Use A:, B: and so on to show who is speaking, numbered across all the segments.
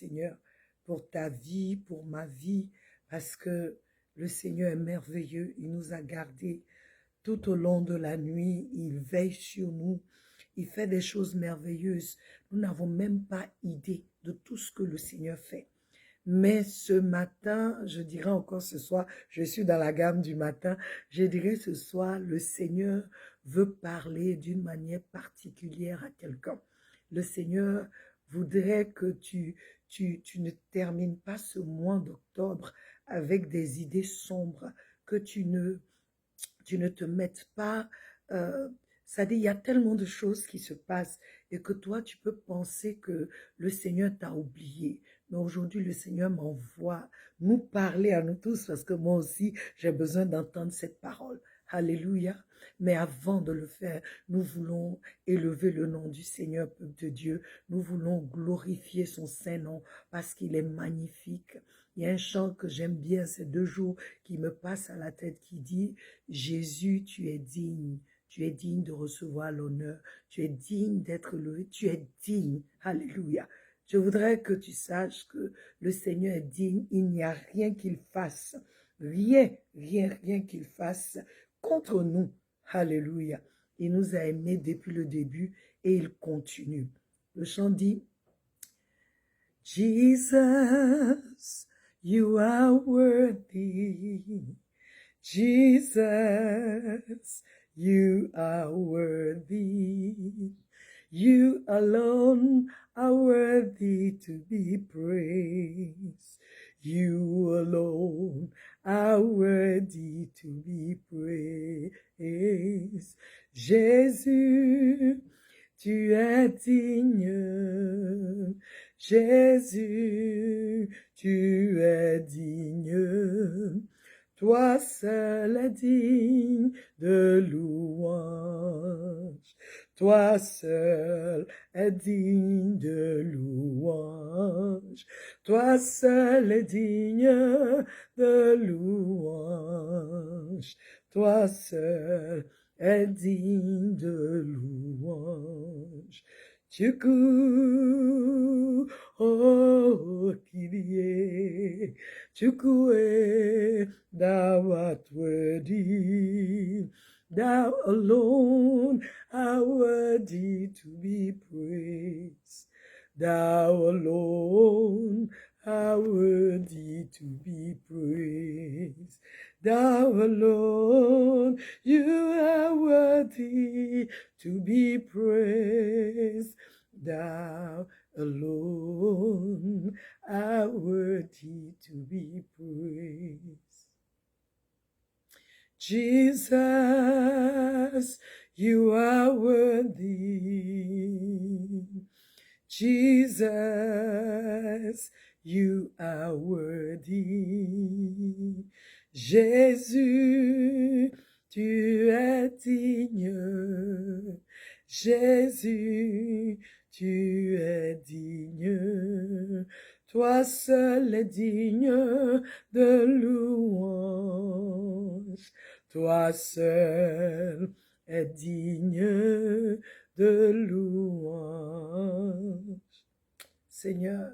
A: Seigneur, pour ta vie, pour ma vie, parce que le Seigneur est merveilleux. Il nous a gardés tout au long de la nuit. Il veille sur nous. Il fait des choses merveilleuses. Nous n'avons même pas idée de tout ce que le Seigneur fait. Mais ce matin, je dirais encore ce soir, je suis dans la gamme du matin, je dirais ce soir, le Seigneur veut parler d'une manière particulière à quelqu'un. Le Seigneur voudrait que tu ne termines pas ce mois d'octobre avec des idées sombres, que tu ne te mettes pas... ça dit, il y a tellement de choses qui se passent et que toi, tu peux penser que le Seigneur t'a oublié. Mais aujourd'hui, le Seigneur m'envoie nous parler à nous tous parce que moi aussi, j'ai besoin d'entendre cette parole. Alléluia. Mais avant de le faire, nous voulons élever le nom du Seigneur, peuple de Dieu. Nous voulons glorifier son saint nom parce qu'il est magnifique. Il y a un chant que j'aime bien, ces 2 jours qui me passent à la tête qui dit « Jésus, tu es digne de recevoir l'honneur, tu es digne d'être loué, tu es digne. » Alléluia. Je voudrais que tu saches que le Seigneur est digne, il n'y a rien qu'il fasse, rien qu'il fasse contre nous. Alléluia. Il nous a aimés depuis le début et il continue. Le chant dit « Jesus, you are worthy. Jesus, you are worthy. You alone are worthy to be praised. You alone are worthy to be praised. Jésus, tu es digne. Jésus, tu es digne. Toi seul est digne de louange. Toi seul est digne de louange. Toi seul est digne de louange. Toi seul est digne de louange. Chukwu, oh, Kyrie, Chukwu, thou art worthy, thou alone art worthy to be praised, thou alone art worthy to be praised, thou alone, you are worthy to be praised, thou alone are worthy to be praised. Jesus, you are worthy. Jesus, you are worthy. Jésus, tu es digne. Jésus, tu es digne. Toi seul es digne de louange. Toi seul es digne de louange. Seigneur,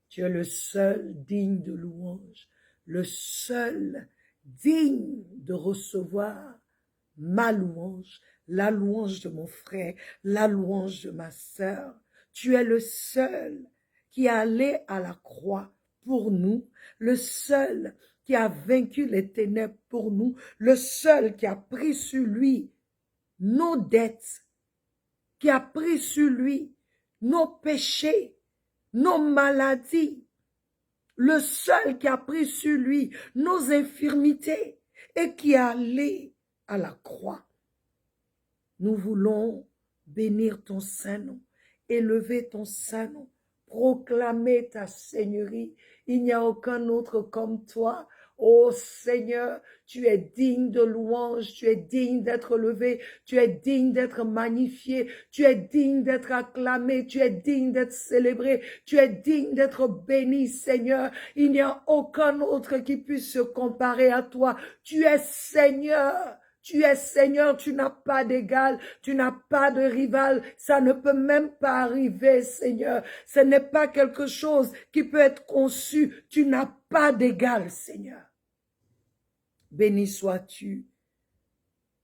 A: tu es le seul digne de louange, le seul digne de recevoir ma louange, la louange de mon frère, la louange de ma sœur. Tu es le seul qui est allé à la croix pour nous, le seul qui a vaincu les ténèbres pour nous, le seul qui a pris sur lui nos dettes, qui a pris sur lui nos péchés, nos maladies, le seul qui a pris sur lui nos infirmités et qui est allé à la croix. Nous voulons bénir ton saint nom, élever ton saint nom, proclamer ta seigneurie. Il n'y a aucun autre comme toi. Ô Seigneur, tu es digne de louange, tu es digne d'être levé, tu es digne d'être magnifié, tu es digne d'être acclamé, tu es digne d'être célébré, tu es digne d'être béni, Seigneur. Il n'y a aucun autre qui puisse se comparer à toi. Tu es Seigneur, Tu es Seigneur, tu n'as pas d'égal, tu n'as pas de rival. Ça ne peut même pas arriver, Seigneur. Ce n'est pas quelque chose qui peut être conçu. Tu n'as pas d'égal, Seigneur. Béni sois-tu.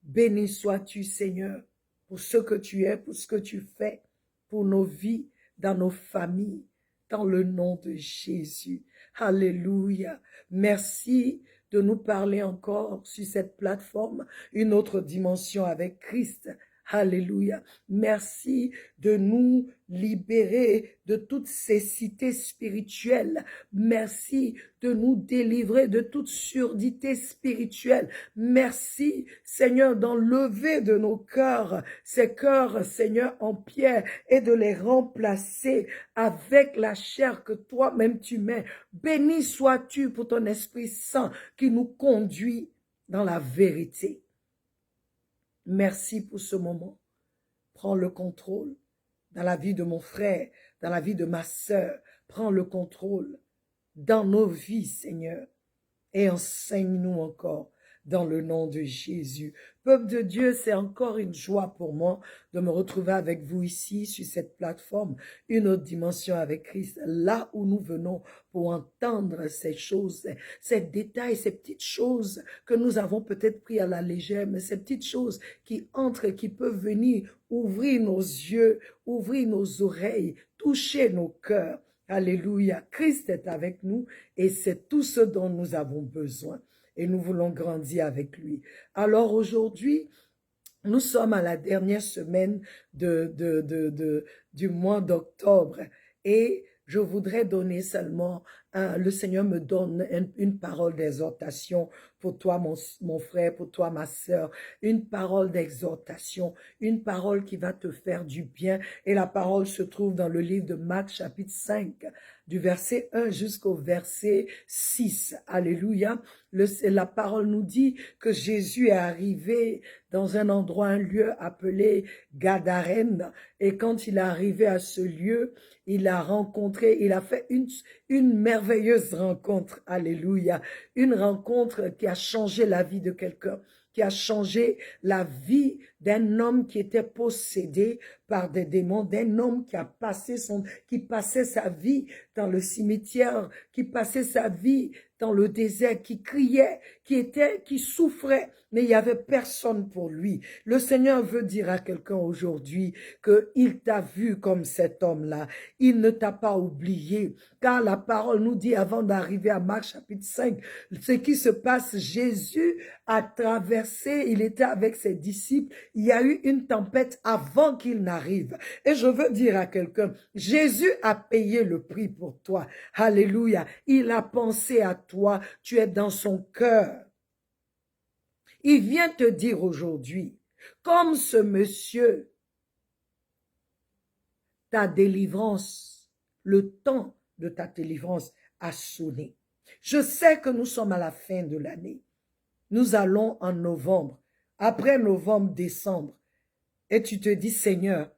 A: Béni sois-tu, Seigneur, pour ce que tu es, pour ce que tu fais, pour nos vies, dans nos familles, dans le nom de Jésus. Alléluia. Merci de nous parler encore sur cette plateforme, une autre dimension avec Christ. Alléluia. Merci de nous libérer de toute cécité spirituelle. Merci de nous délivrer de toute surdité spirituelle. Merci, Seigneur, d'enlever de nos cœurs ces cœurs, Seigneur, en pierre et de les remplacer avec la chair que toi-même tu mets. Béni sois-tu pour ton Esprit Saint qui nous conduit dans la vérité. Merci pour ce moment. Prends le contrôle dans la vie de mon frère, dans la vie de ma sœur. Prends le contrôle dans nos vies, Seigneur, et enseigne-nous encore dans le nom de Jésus. Peuple de Dieu, c'est encore une joie pour moi de me retrouver avec vous ici sur cette plateforme, une autre dimension avec Christ, là où nous venons pour entendre ces choses, ces détails, ces petites choses que nous avons peut-être pris à la légère, mais ces petites choses qui entrent, qui peuvent venir ouvrir nos yeux, ouvrir nos oreilles, toucher nos cœurs. Alléluia, Christ est avec nous et c'est tout ce dont nous avons besoin. Et nous voulons grandir avec lui. Alors aujourd'hui, nous sommes à la dernière semaine du mois d'octobre et je voudrais donner seulement, le Seigneur me donne une parole d'exhortation pour toi, mon frère, pour toi, ma sœur, une parole d'exhortation, une parole qui va te faire du bien. Et la parole se trouve dans le livre de Marc, chapitre 5, du verset 1 jusqu'au verset 6. Alléluia. La parole nous dit que Jésus est arrivé dans un endroit, un lieu appelé Gadarène. Et quand il est arrivé à ce lieu, il a fait une merveilleuse rencontre. Alléluia. Une rencontre qui a changé la vie de quelqu'un, qui a changé la vie d'un homme qui était possédé par des démons, d'un homme qui passait sa vie dans le cimetière, qui passait sa vie dans le désert, qui criait, qui souffrait, mais il n'y avait personne pour lui. Le Seigneur veut dire à quelqu'un aujourd'hui qu'il t'a vu comme cet homme-là. Il ne t'a pas oublié, car la parole nous dit avant d'arriver à Marc chapitre 5, ce qui se passe, Jésus a traversé, il était avec ses disciples, il y a eu une tempête avant qu'il n'arrive. Et je veux dire à quelqu'un, Jésus a payé le prix pour toi. Alléluia. Il a pensé à toi, tu es dans son cœur. Il vient te dire aujourd'hui, comme ce monsieur, ta délivrance, le temps de ta délivrance a sonné. Je sais que nous sommes à la fin de l'année. Nous allons en novembre. Après novembre, décembre. Et tu te dis, Seigneur,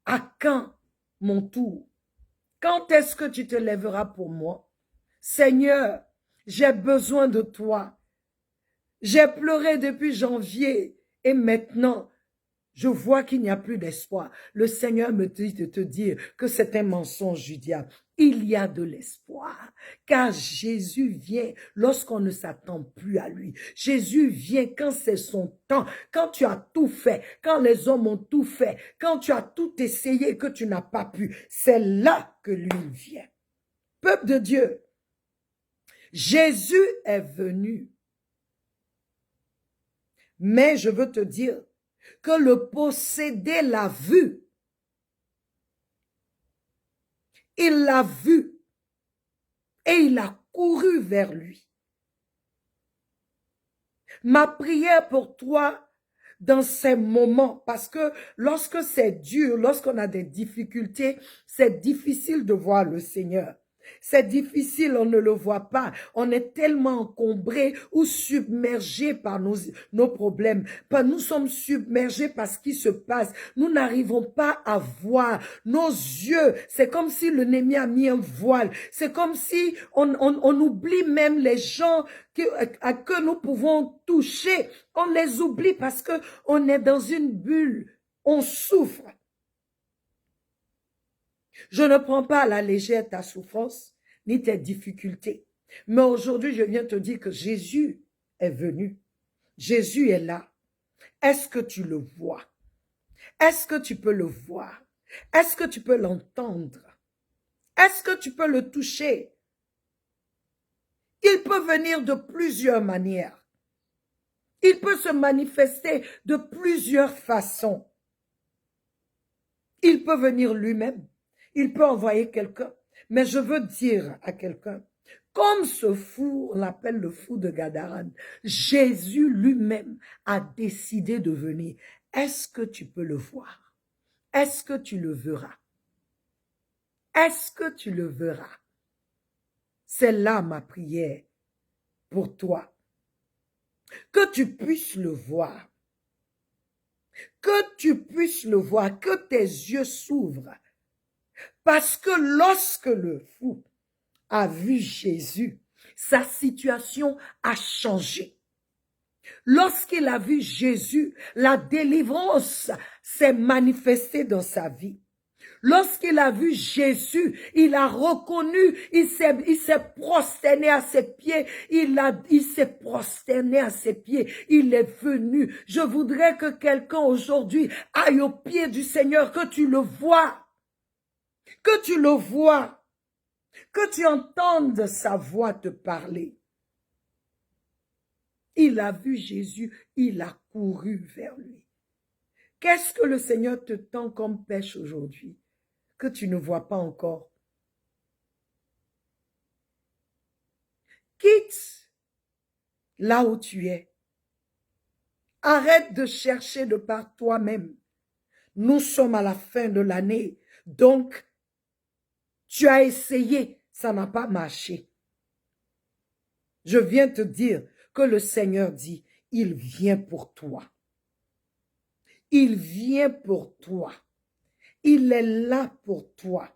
A: à quand mon tour? Quand est-ce que tu te lèveras pour moi? Seigneur, j'ai besoin de toi. J'ai pleuré depuis janvier et maintenant, je vois qu'il n'y a plus d'espoir. Le Seigneur me dit de te dire que c'est un mensonge du diable. Il y a de l'espoir, car Jésus vient lorsqu'on ne s'attend plus à lui. Jésus vient quand c'est son temps, quand tu as tout fait, quand les hommes ont tout fait, quand tu as tout essayé et que tu n'as pas pu. C'est là que lui vient. Peuple de Dieu, Jésus est venu. Mais je veux te dire que le possédé l'a vu. Il l'a vu et il a couru vers lui. Ma prière pour toi dans ces moments, parce que lorsque c'est dur, lorsqu'on a des difficultés, c'est difficile de voir le Seigneur. C'est difficile, on ne le voit pas. On est tellement encombré ou submergé par nos problèmes. Nous sommes submergés par ce qui se passe. Nous n'arrivons pas à voir. Nos yeux, c'est comme si le Némi a mis un voile. C'est comme si on oublie même les gens que nous pouvons toucher. On les oublie parce que on est dans une bulle. On souffre. Je ne prends pas à la légère ta souffrance, ni tes difficultés. Mais aujourd'hui, je viens te dire que Jésus est venu. Jésus est là. Est-ce que tu le vois? Est-ce que tu peux le voir? Est-ce que tu peux l'entendre? Est-ce que tu peux le toucher? Il peut venir de plusieurs manières. Il peut se manifester de plusieurs façons. Il peut venir lui-même. Il peut envoyer quelqu'un. Mais je veux dire à quelqu'un, comme ce fou, on l'appelle le fou de Gadaran, Jésus lui-même a décidé de venir. Est-ce que tu peux le voir? Est-ce que tu le verras? Est-ce que tu le verras? C'est là ma prière pour toi. Que tu puisses le voir. Que tu puisses le voir, que tes yeux s'ouvrent. Parce que lorsque le fou a vu Jésus, sa situation a changé. Lorsqu'il a vu Jésus, la délivrance s'est manifestée dans sa vie. Lorsqu'il a vu Jésus, il a reconnu, il s'est prosterné à ses pieds, il s'est prosterné à ses pieds, il est venu. Je voudrais que quelqu'un aujourd'hui aille au pied du Seigneur, que tu le vois, que tu le vois, que tu entendes sa voix te parler. Il a vu Jésus, il a couru vers lui. Qu'est-ce que le Seigneur te tend comme pêche aujourd'hui, que tu ne vois pas encore? Quitte là où tu es. Arrête de chercher de par toi-même. Nous sommes à la fin de l'année, donc tu as essayé, ça n'a pas marché. Je viens te dire que le Seigneur dit, il vient pour toi. Il vient pour toi. Il est là pour toi.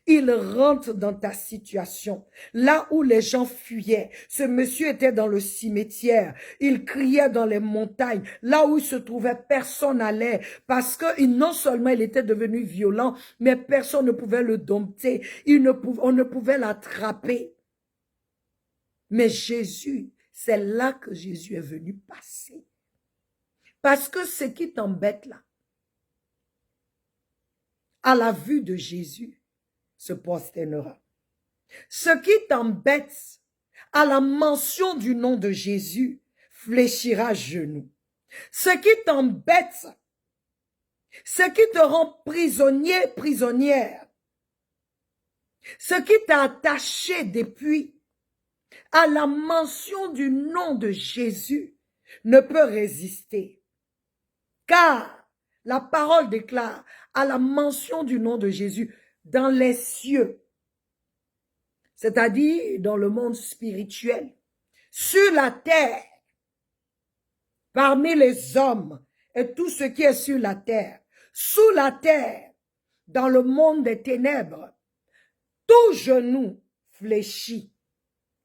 A: Il rentre dans ta situation. Là où les gens fuyaient, ce monsieur était dans le cimetière. Il criait dans les montagnes. Là où il se trouvait, personne n'allait. Parce que non seulement il était devenu violent, mais personne ne pouvait le dompter. On ne pouvait l'attraper. Mais Jésus, c'est là que Jésus est venu passer. Parce que ce qui t'embête là, à la vue de Jésus, se prosternera. Ce qui t'embête, à la mention du nom de Jésus, fléchira à genoux. Ce qui t'embête, ce qui te rend prisonnier, prisonnière, ce qui t'a attaché depuis, à la mention du nom de Jésus, ne peut résister. Car la parole déclare, à la mention du nom de Jésus, dans les cieux, c'est-à-dire dans le monde spirituel, sur la terre, parmi les hommes et tout ce qui est sur la terre, sous la terre, dans le monde des ténèbres, tout genou fléchit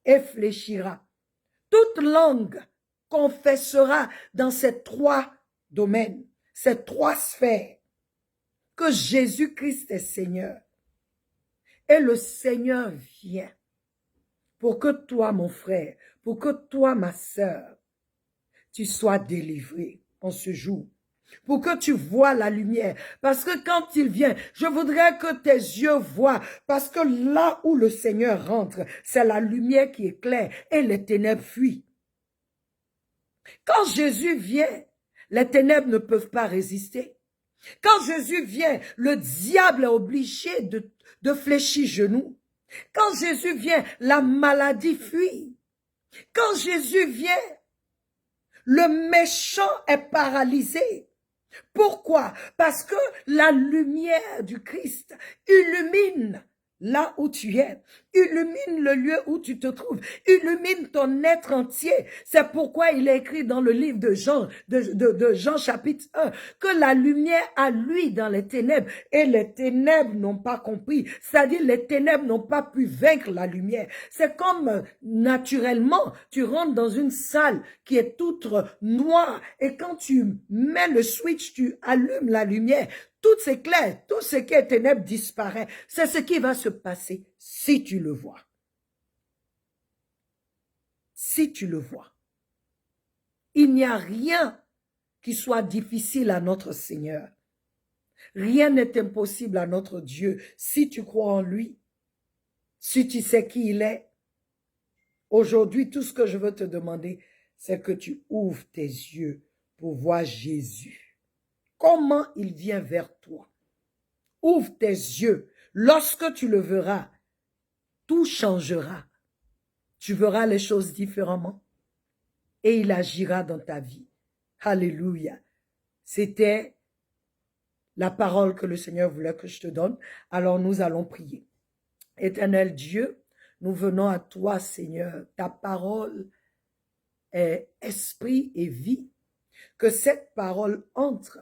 A: et fléchira. Toute langue confessera dans ces trois domaines, ces trois sphères, que Jésus-Christ est Seigneur. Et le Seigneur vient pour que toi, mon frère, pour que toi, ma sœur, tu sois délivré en ce jour. Pour que tu vois la lumière. Parce que quand il vient, je voudrais que tes yeux voient. Parce que là où le Seigneur rentre, c'est la lumière qui éclaire et les ténèbres fuient. Quand Jésus vient, les ténèbres ne peuvent pas résister. Quand Jésus vient, le diable est obligé de fléchir genoux. Quand Jésus vient, la maladie fuit. Quand Jésus vient, le méchant est paralysé. Pourquoi? Parce que la lumière du Christ illumine là où tu es. Illumine le lieu où tu te trouves. Illumine ton être entier. C'est pourquoi il est écrit dans le livre de Jean chapitre 1, que la lumière a lui dans les ténèbres et les ténèbres n'ont pas compris. C'est-à-dire les ténèbres n'ont pas pu vaincre la lumière. C'est comme naturellement, tu rentres dans une salle qui est toute noire et quand tu mets le switch, tu allumes la lumière. Tout s'éclaire, tout ce qui est ténèbres disparaît. C'est ce qui va se passer si tu le vois. Si tu le vois. Il n'y a rien qui soit difficile à notre Seigneur. Rien n'est impossible à notre Dieu si tu crois en lui, si tu sais qui il est. Aujourd'hui, tout ce que je veux te demander, c'est que tu ouvres tes yeux pour voir Jésus. Comment il vient vers toi. Ouvre tes yeux. Lorsque tu le verras, tout changera. Tu verras les choses différemment et il agira dans ta vie. Alléluia. C'était la parole que le Seigneur voulait que je te donne. Alors nous allons prier. Éternel Dieu, nous venons à toi, Seigneur. Ta parole est esprit et vie. Que cette parole entre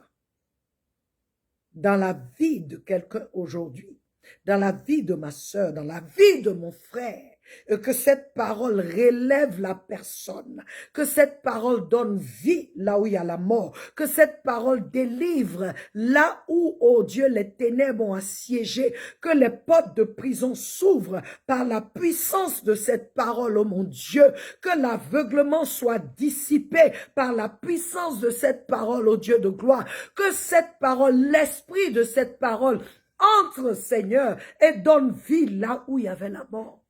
A: dans la vie de quelqu'un aujourd'hui, dans la vie de ma sœur, dans la vie de mon frère, et que cette parole relève la personne, que cette parole donne vie là où il y a la mort, que cette parole délivre là où, oh Dieu, les ténèbres ont assiégé, que les portes de prison s'ouvrent par la puissance de cette parole, oh mon Dieu, que l'aveuglement soit dissipé par la puissance de cette parole, oh Dieu de gloire, que cette parole, l'esprit de cette parole entre, Seigneur, et donne vie là où il y avait la mort.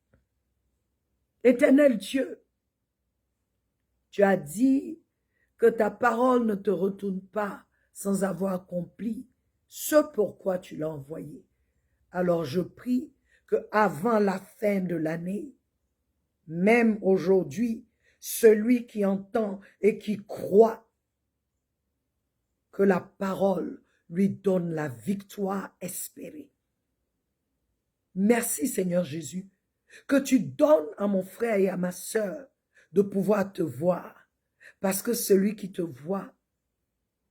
A: Éternel Dieu, tu as dit que ta parole ne te retourne pas sans avoir accompli ce pourquoi tu l'as envoyé. Alors je prie que avant la fin de l'année, même aujourd'hui, celui qui entend et qui croit que la parole lui donne la victoire espérée. Merci Seigneur Jésus, que tu donnes à mon frère et à ma sœur de pouvoir te voir, parce que celui qui te voit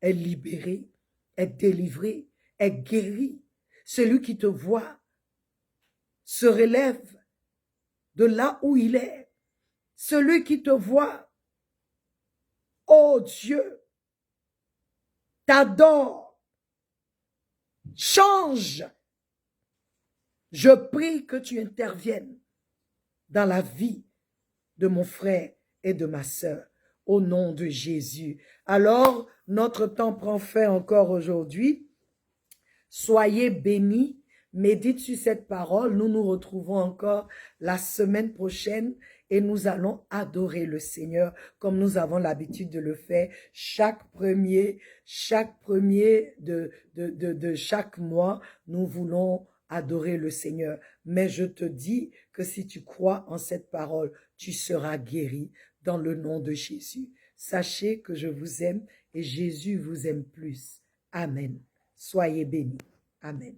A: est libéré, est délivré, est guéri. Celui qui te voit se relève de là où il est. Celui qui te voit, oh Dieu, t'adore, change. Je prie que tu interviennes dans la vie de mon frère et de ma sœur, au nom de Jésus. Alors, notre temps prend fin encore aujourd'hui. Soyez bénis, médite sur cette parole. Nous nous retrouvons encore la semaine prochaine et nous allons adorer le Seigneur comme nous avons l'habitude de le faire chaque premier de chaque mois. Nous voulons adorer le Seigneur. Mais je te dis que si tu crois en cette parole, tu seras guéri dans le nom de Jésus. Sachez que je vous aime et Jésus vous aime plus. Amen. Soyez bénis. Amen.